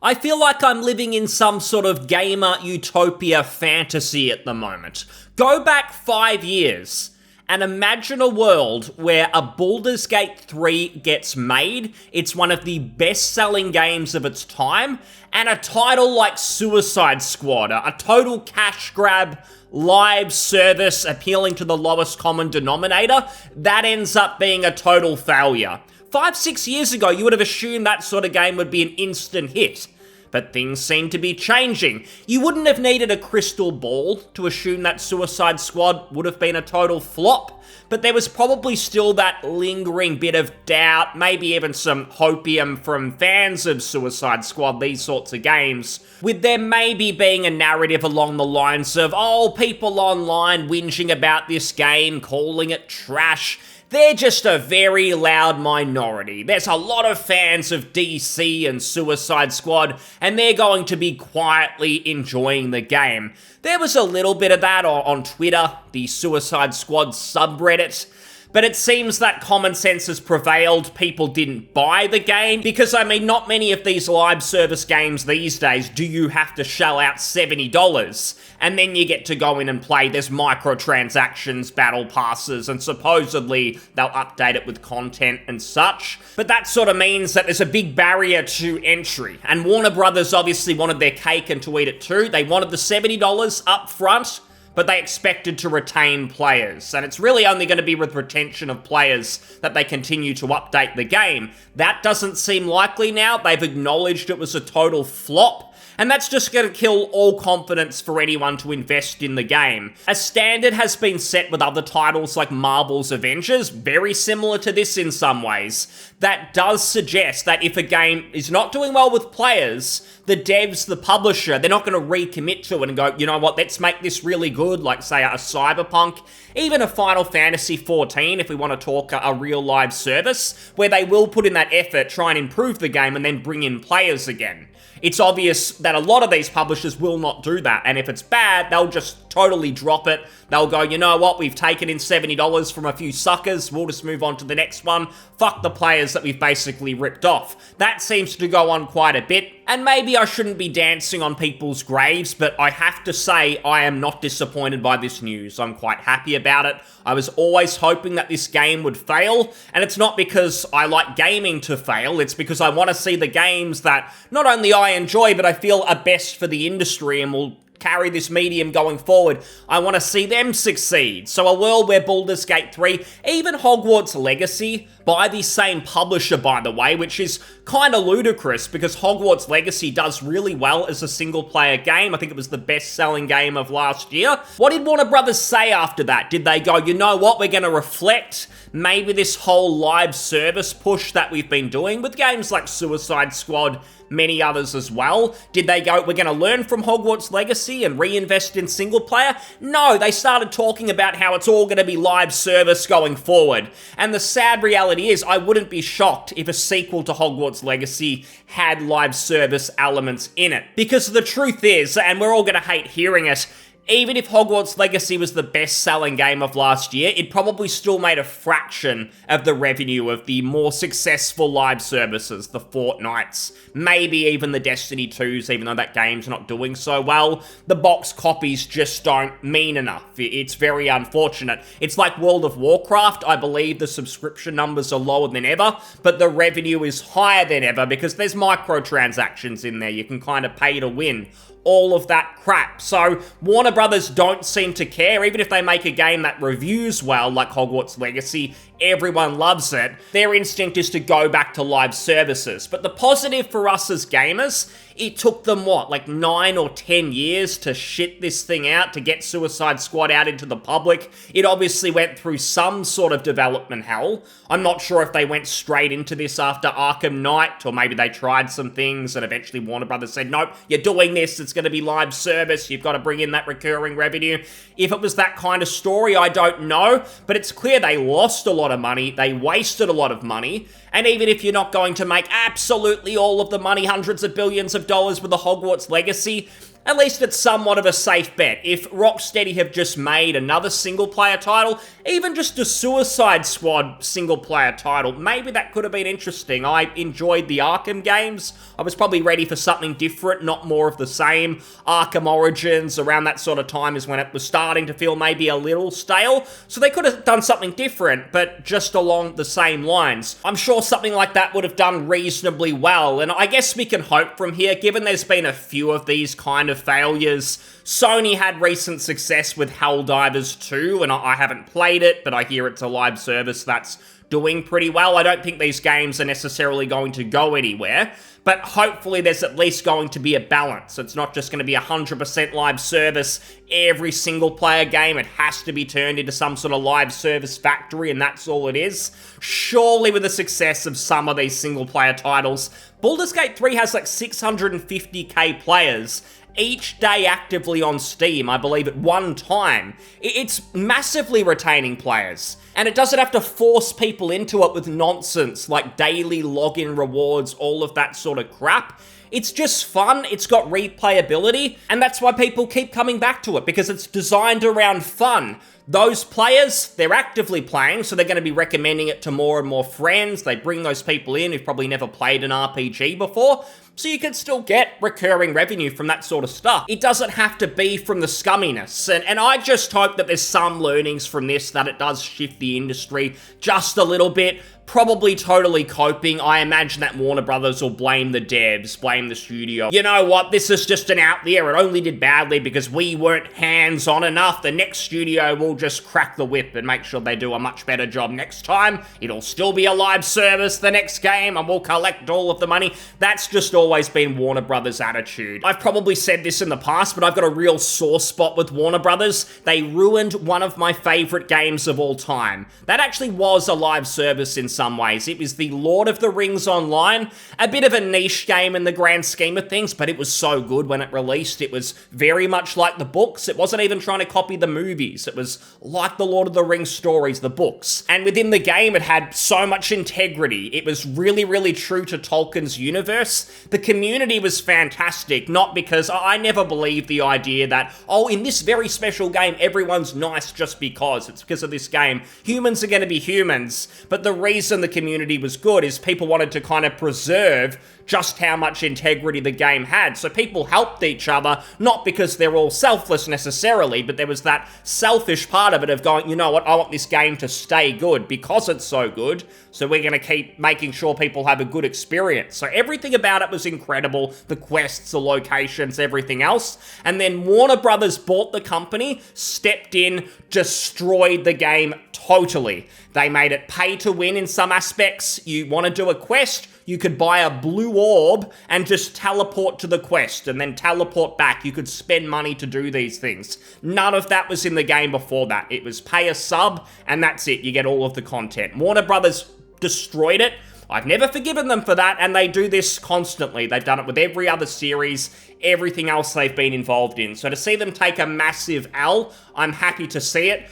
I feel like I'm living in some sort of gamer utopia fantasy at the moment. Go back 5 years and imagine a world where a Baldur's Gate 3 gets made, it's one of the best-selling games of its time, and a title like Suicide Squad, a total cash grab, live service appealing to the lowest common denominator, that ends up being a total failure. 5-6 years ago, you would have assumed that sort of game would be an instant hit. But things seem to be changing. You wouldn't have needed a crystal ball to assume that Suicide Squad would have been a total flop, but there was probably still that lingering bit of doubt, maybe even some hopium from fans of Suicide Squad, these sorts of games, with there maybe being a narrative along the lines of, oh, people online whinging about this game, calling it trash. They're just a very loud minority. There's a lot of fans of DC and Suicide Squad, and they're going to be quietly enjoying the game. There was a little bit of that on Twitter, the Suicide Squad subreddit, but it seems that common sense has prevailed. People didn't buy the game because, I mean, not many of these live service games these days do you have to shell out $70 and then you get to go in and play. There's microtransactions, battle passes, and supposedly they'll update it with content and such. But that sort of means that there's a big barrier to entry. And Warner Brothers obviously wanted their cake and to eat it too. They wanted the $70 up front, but they expected to retain players. And it's really only going to be with retention of players that they continue to update the game. That doesn't seem likely now. They've acknowledged it was a total flop. And that's just going to kill all confidence for anyone to invest in the game. A standard has been set with other titles like Marvel's Avengers, very similar to this in some ways, that does suggest that if a game is not doing well with players, the devs, the publisher, they're not going to recommit to it and go, you know what, let's make this really good, like say a Cyberpunk, even a Final Fantasy 14, if we want to talk a real live service, where they will put in that effort, try and improve the game and then bring in players again. It's obvious that a lot of these publishers will not do that, and if it's bad, they'll just totally drop it. They'll go, you know what, we've taken in $70 from a few suckers, we'll just move on to the next one. Fuck the players that we've basically ripped off. That seems to go on quite a bit, and maybe I shouldn't be dancing on people's graves, but I have to say I am not disappointed by this news. I'm quite happy about it. I was always hoping that this game would fail, and it's not because I like gaming to fail, it's because I want to see the games that not only I enjoy, but I feel are best for the industry and will carry this medium going forward. I want to see them succeed. So a world where Baldur's Gate 3, even Hogwarts Legacy, by the same publisher, by the way, which is kind of ludicrous because Hogwarts Legacy does really well as a single-player game. I think it was the best-selling game of last year. What did Warner Brothers say after that? Did they go, you know what, we're going to reflect maybe this whole live service push that we've been doing with games like Suicide Squad, many others as well? Did they go, we're going to learn from Hogwarts Legacy and reinvest in single player? No, they started talking about how it's all going to be live service going forward. And the sad reality is, I wouldn't be shocked if a sequel to Hogwarts Legacy had live service elements in it. Because the truth is, and we're all going to hate hearing it, even if Hogwarts Legacy was the best-selling game of last year, it probably still made a fraction of the revenue of the more successful live services, the Fortnites, maybe even the Destiny 2s, even though that game's not doing so well. The box copies just don't mean enough. It's very unfortunate. It's like World of Warcraft. I believe the subscription numbers are lower than ever, but the revenue is higher than ever because there's microtransactions in there. You can kind of pay to win. All of that crap. So Warner Brothers don't seem to care. Even if they make a game that reviews well, like Hogwarts Legacy, everyone loves it, their instinct is to go back to live services. But the positive for us as gamers, it took them, what, like 9 or 10 years to shit this thing out, to get Suicide Squad out into the public. It obviously went through some sort of development hell. I'm not sure if they went straight into this after Arkham Knight, or maybe they tried some things and eventually Warner Brothers said, nope, you're doing this, it's going to be live service, you've got to bring in that recurring revenue. If it was that kind of story, I don't know, but it's clear they lost a lot of money, they wasted a lot of money, And even if you're not going to make absolutely all of the money, hundreds of billions of dollars with the Hogwarts Legacy, at least it's somewhat of a safe bet. If Rocksteady have just made another single-player title, even just a Suicide Squad single-player title, maybe that could have been interesting. I enjoyed the Arkham games. I was probably ready for something different, not more of the same. Arkham Origins, around that sort of time is when it was starting to feel maybe a little stale, so they could have done something different, but just along the same lines. I'm sure something like that would have done reasonably well, and I guess we can hope from here, given there's been a few of these kind of failures. Sony had recent success with Helldivers 2, and I haven't played it, but I hear it's a live service that's doing pretty well. I don't think these games are necessarily going to go anywhere, but hopefully there's at least going to be a balance. It's not just going to be 100% live service every single player game. It has to be turned into some sort of live service factory, and that's all it is. Surely with the success of some of these single player titles, Baldur's Gate 3 has like 650k players each day actively on Steam, I believe, at one time. It's massively retaining players, and it doesn't have to force people into it with nonsense like daily login rewards, all of that sort of crap. It's just fun, it's got replayability, and that's why people keep coming back to it, because it's designed around fun. Those players, they're actively playing, so they're going to be recommending it to more and more friends. They bring those people in who've probably never played an RPG before, so you can still get recurring revenue from that sort of stuff. It doesn't have to be from the scumminess, and I just hope that there's some learnings from this, that it does shift the industry just a little bit. Probably totally coping. I imagine that Warner Brothers will blame the devs, blame the studio. You know what, this is just an out there. It only did badly because we weren't hands-on enough. The next studio will just crack the whip and make sure they do a much better job next time. It'll still be a live service the next game, and we'll collect all of the money. That's just always been Warner Brothers' attitude. I've probably said this in the past, but I've got a real sore spot with Warner Brothers. They ruined one of my favorite games of all time. That actually was a live service in some ways. It was the Lord of the Rings Online, a bit of a niche game in the grand scheme of things, but it was so good when it released. It was very much like the books. It wasn't even trying to copy the movies. It was like the Lord of the Rings stories, the books. And within the game, it had so much integrity. It was really, really true to Tolkien's universe. The community was fantastic, not because I never believed the idea that, oh, in this very special game, everyone's nice just because. It's because of this game. Humans are going to be humans, but the reason the community was good is people wanted to kind of preserve just how much integrity the game had. So people helped each other, not because they're all selfless necessarily, but there was that selfish part of it of going, you know what, I want this game to stay good because it's so good, so we're going to keep making sure people have a good experience. So everything about it was incredible, the quests, the locations, everything else. And then Warner Brothers bought the company, stepped in, destroyed the game totally. They made it pay to win in some aspects. You want to do a quest, you could buy a blue orb and just teleport to the quest and then teleport back. You could spend money to do these things. None of that was in the game before that. It was pay a sub and that's it. You get all of the content. Warner Brothers destroyed it. I've never forgiven them for that, and they do this constantly. They've done it with every other series, everything else they've been involved in. So to see them take a massive L, I'm happy to see it.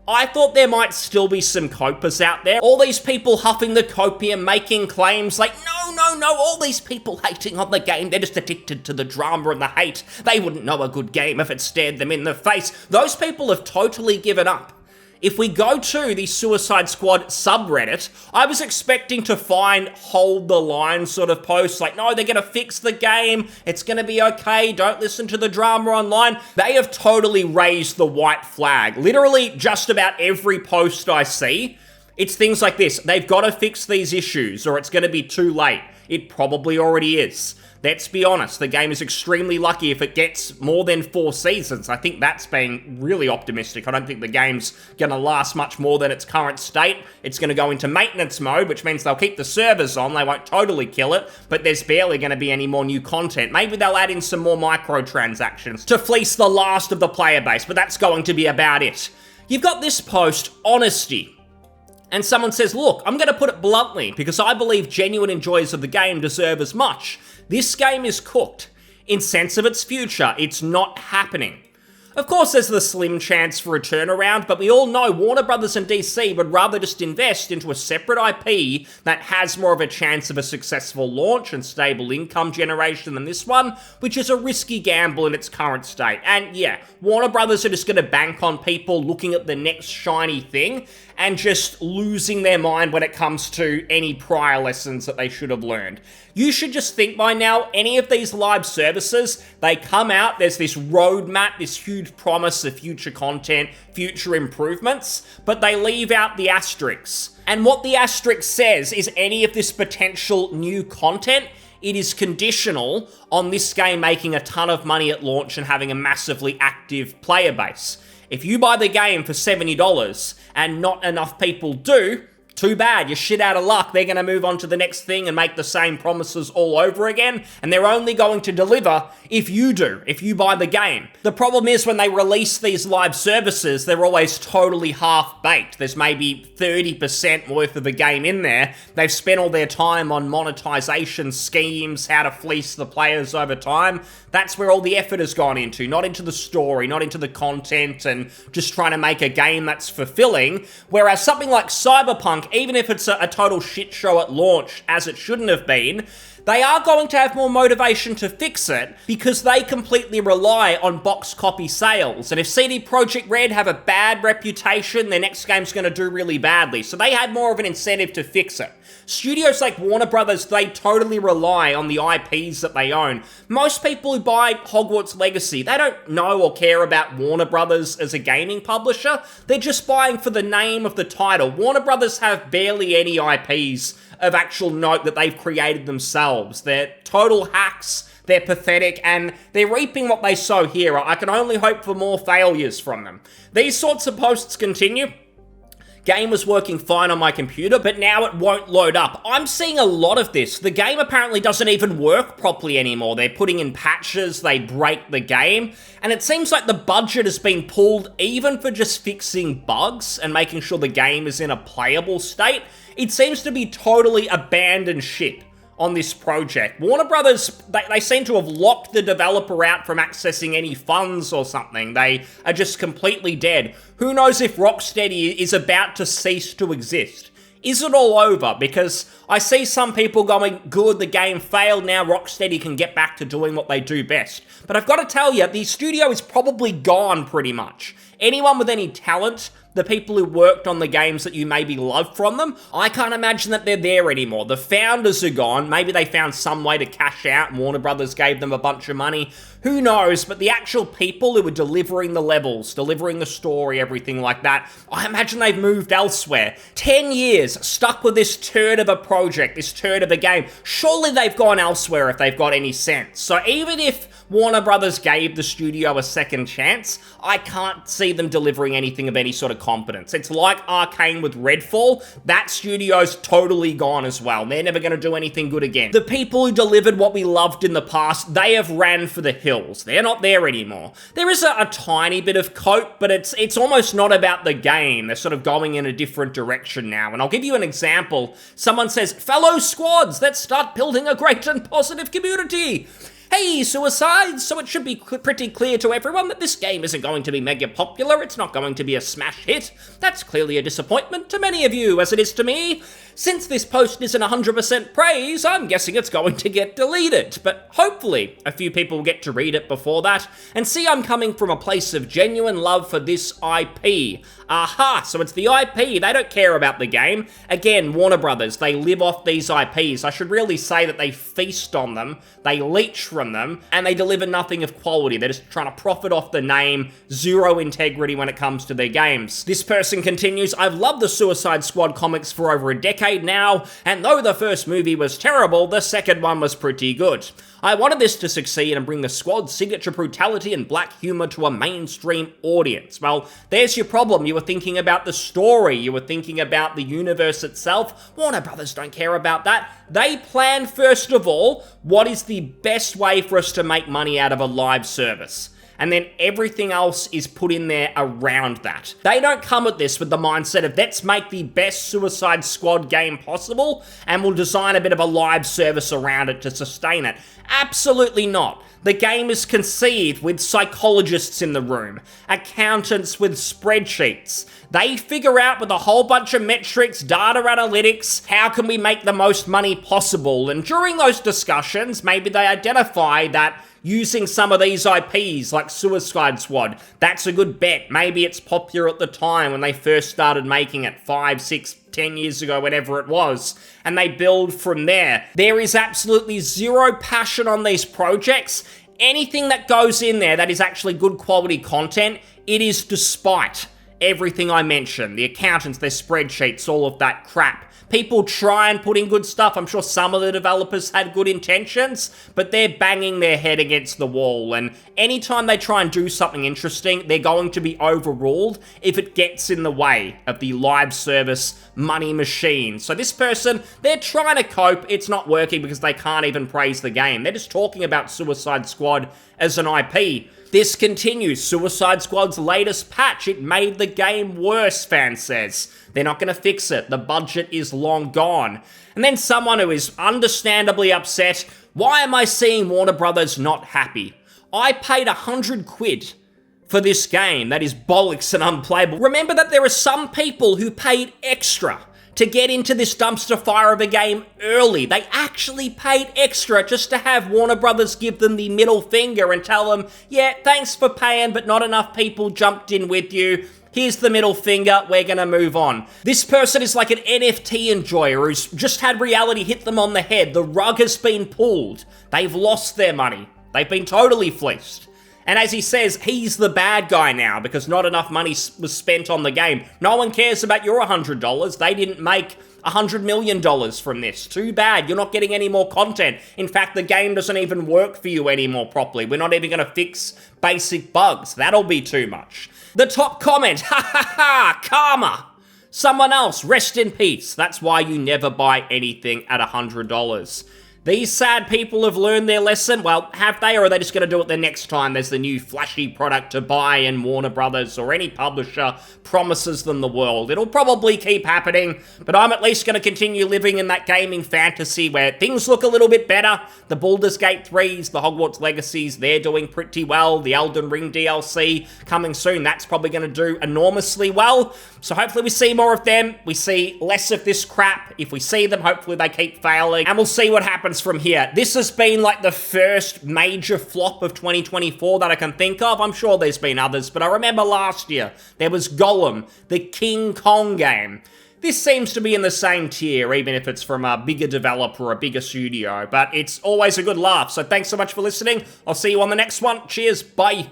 I thought there might still be some copers out there. All these people huffing the copium, making claims like, no, all these people hating on the game, they're just addicted to the drama and the hate. They wouldn't know a good game if it stared them in the face. Those people have totally given up. If we go to the Suicide Squad subreddit, I was expecting to find hold the line sort of posts like, no, they're going to fix the game, it's going to be okay, don't listen to the drama online. They have totally raised the white flag. Literally just about every post I see, it's things like this. They've got to fix these issues or it's going to be too late. It probably already is. Let's be honest, the game is extremely lucky if it gets more than 4 seasons. I think that's being really optimistic. I don't think the game's going to last much more than its current state. It's going to go into maintenance mode, which means they'll keep the servers on. They won't totally kill it, but there's barely going to be any more new content. Maybe they'll add in some more microtransactions to fleece the last of the player base, but that's going to be about it. You've got this post, Honesty. And someone says, look, I'm going to put it bluntly, because I believe genuine enjoyers of the game deserve as much. This game is cooked. In sense of its future, it's not happening. Of course, there's the slim chance for a turnaround, but we all know Warner Brothers and DC would rather just invest into a separate IP that has more of a chance of a successful launch and stable income generation than this one, which is a risky gamble in its current state. And yeah, Warner Brothers are just going to bank on people looking at the next shiny thing and just losing their mind when it comes to any prior lessons that they should have learned. You should just think by now, any of these live services, they come out, there's this roadmap, this huge promise of future content, future improvements, but they leave out the asterisks. And what the asterisk says is any of this potential new content, it is conditional on this game making a ton of money at launch and having a massively active player base. If you buy the game for $70 and not enough people do, too bad, you're shit out of luck. They're going to move on to the next thing and make the same promises all over again, and they're only going to deliver if you do, if you buy the game. The problem is when they release these live services, they're always totally half-baked. There's maybe 30% worth of a game in there. They've spent all their time on monetization schemes, how to fleece the players over time. That's where all the effort has gone into, not into the story, not into the content, and just trying to make a game that's fulfilling. Whereas something like Cyberpunk, even if it's a total shit show at launch, as it shouldn't have been, they are going to have more motivation to fix it because they completely rely on box copy sales. And if CD Projekt Red have a bad reputation, their next game's going to do really badly. So they had more of an incentive to fix it. Studios like Warner Brothers, they totally rely on the IPs that they own. Most people who buy Hogwarts Legacy, they don't know or care about Warner Brothers as a gaming publisher. They're just buying for the name of the title. Warner Brothers have barely any IPs of actual note that they've created themselves. They're total hacks, they're pathetic, and they're reaping what they sow here. I can only hope for more failures from them. These sorts of posts continue. Game was working fine on my computer, but now it won't load up. I'm seeing a lot of this. The game apparently doesn't even work properly anymore. They're putting in patches, they break the game, and it seems like the budget has been pulled even for just fixing bugs and making sure the game is in a playable state. It seems to be totally abandoned ship on this project. Warner Brothers, they seem to have locked the developer out from accessing any funds or something. They are just completely dead. Who knows if Rocksteady is about to cease to exist? Is it all over? Because I see some people going, good, the game failed, now Rocksteady can get back to doing what they do best. But I've got to tell you, the studio is probably gone pretty much. Anyone with any talent, the people who worked on the games that you maybe loved from them, I can't imagine that they're there anymore. The founders are gone. Maybe they found some way to cash out and Warner Brothers gave them a bunch of money. Who knows? But the actual people who were delivering the levels, delivering the story, everything like that, I imagine they've moved elsewhere. 10 years stuck with this turd of a project, this turd of a game. Surely they've gone elsewhere if they've got any sense. So even if Warner Brothers gave the studio a second chance, I can't see them delivering anything of any sort of competence. It's like Arcane with Redfall. That studio's totally gone as well. They're never going to do anything good again. The people who delivered what we loved in the past, they have ran for the hills. They're not there anymore. There is a tiny bit of cope, but it's almost not about the game. They're sort of going in a different direction now. And I'll give you an example. Someone says, fellow squads, let's start building a great and positive community. Hey, Suicide! So it should be pretty clear to everyone that this game isn't going to be mega popular, it's not going to be a smash hit. That's clearly a disappointment to many of you, as it is to me. Since this post isn't 100% praise, I'm guessing it's going to get deleted, but hopefully a few people will get to read it before that, and see I'm coming from a place of genuine love for this IP. Aha, so it's the IP, they don't care about the game. Again, Warner Brothers, they live off these IPs. I should really say that they feast on them, they leech from them, and they deliver nothing of quality. They're just trying to profit off the name, zero integrity when it comes to their games. This person continues, I've loved the Suicide Squad comics for over a decade now, and though the first movie was terrible, the second one was pretty good. I wanted this to succeed and bring the squad's signature brutality and black humor to a mainstream audience. Well, there's your problem. You were thinking about the story. You were thinking about the universe itself. Warner Brothers don't care about that. They plan, first of all, what is the best way for us to make money out of a live service. and then everything else is put in there around that. They don't come at this with the mindset of, let's make the best Suicide Squad game possible, and we'll design a bit of a live service around it to sustain it. Absolutely not. The game is conceived with psychologists in the room, accountants with spreadsheets. They figure out with a whole bunch of metrics, data analytics, how can we make the most money possible? And during those discussions, maybe they identify that using some of these IPs like Suicide Squad, that's a good bet. Maybe it's popular at the time when they first started making it 5, 6, 10 years ago, whatever it was, and they build from there. There is absolutely zero passion on these projects. Anything that goes in there that is actually good quality content, it is despite everything I mentioned. The accountants, their spreadsheets, all of that crap. People try and put in good stuff. I'm sure some of the developers had good intentions, but they're banging their head against the wall. And anytime they try and do something interesting, they're going to be overruled if it gets in the way of the live service money machine. So this person, they're trying to cope. It's not working because they can't even praise the game. They're just talking about Suicide Squad as an IP. This continues. Suicide Squad's latest patch, it made the game worse, fan says. They're not going to fix it. The budget is long gone. And then someone who is understandably upset, why am I seeing Warner Brothers not happy? I paid £100 for this game that is bollocks and unplayable. Remember that there are some people who paid extra to get into this dumpster fire of a game early. They actually paid extra just to have Warner Brothers give them the middle finger and tell them, yeah, thanks for paying, but not enough people jumped in with you. Here's the middle finger, we're gonna move on. This person is like an NFT enjoyer who's just had reality hit them on the head. The rug has been pulled. They've lost their money. They've been totally fleeced. And as he says, he's the bad guy now because not enough money was spent on the game. No one cares about your $100. They didn't make $100 million from this. Too bad. You're not getting any more content. In fact, the game doesn't even work for you anymore properly. We're not even going to fix basic bugs. That'll be too much. The top comment, ha ha ha, karma. Someone else, rest in peace. That's why you never buy anything at $100. These sad people have learned their lesson. Well, have they, or are they just going to do it the next time there's the new flashy product to buy and Warner Brothers or any publisher promises them the world? It'll probably keep happening, but I'm at least going to continue living in that gaming fantasy where things look a little bit better. The Baldur's Gate 3s, the Hogwarts Legacies, they're doing pretty well. The Elden Ring DLC coming soon, that's probably going to do enormously well. So hopefully we see more of them. We see less of this crap. If we see them, hopefully they keep failing, and we'll see what happens from here. This has been like the first major flop of 2024 that I can think of. I'm sure there's been others, but I remember last year there was Golem, the King Kong game. This seems to be in the same tier, even if it's from a bigger developer or a bigger studio, but it's always a good laugh. So thanks so much for listening. I'll see you on the next one. Cheers. Bye.